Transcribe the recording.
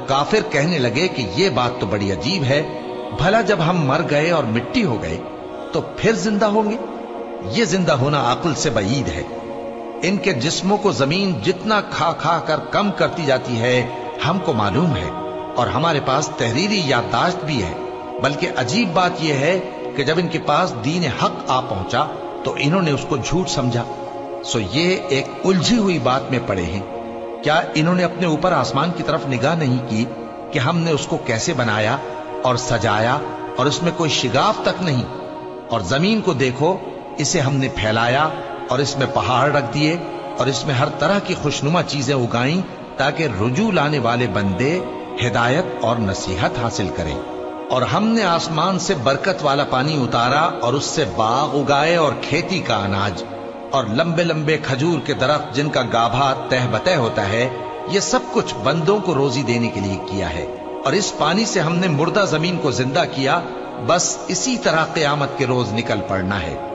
काफिर कहने लगे कि ये बात तो बड़ी अजीब है, भला जब हम मर गए और मिट्टी हो गए तो फिर जिंदा होंगे? ये जिंदा होना अक्ल से बईद है। इनके जिस्मों को जमीन जितना खा खा कर कम करती जाती है हमको मालूम है, और हमारे पास तहरीरी याददाश्त भी है। बल्कि अजीब बात यह है कि जब इनके पास दीन हक आ पहुंचा तो इन्होंने उसको झूठ समझा। सो ये एक उलझी हुई बात में पड़े हैं। क्या इन्होंने अपने ऊपर आसमान की तरफ निगाह नहीं की कि हमने उसको कैसे बनाया और सजाया, और उसमें कोई शिगाफ तक नहीं? और जमीन को देखो, इसे हमने फैलाया और इसमें पहाड़ रख दिए और इसमें हर तरह की खुशनुमा चीजें उगाई ताकि रुजू लाने वाले बंदे हिदायत और नसीहत हासिल करें। और हमने आसमान से बरकत वाला पानी उतारा और उससे बाग उगाए और खेती का अनाज और लंबे लंबे खजूर के दरख्त जिनका गाभा तह बतह होता है। ये सब कुछ बंदों को रोजी देने के लिए किया है। और इस पानी से हमने मुर्दा जमीन को जिंदा किया। बस इसी तरह क़यामत के रोज निकल पड़ना है।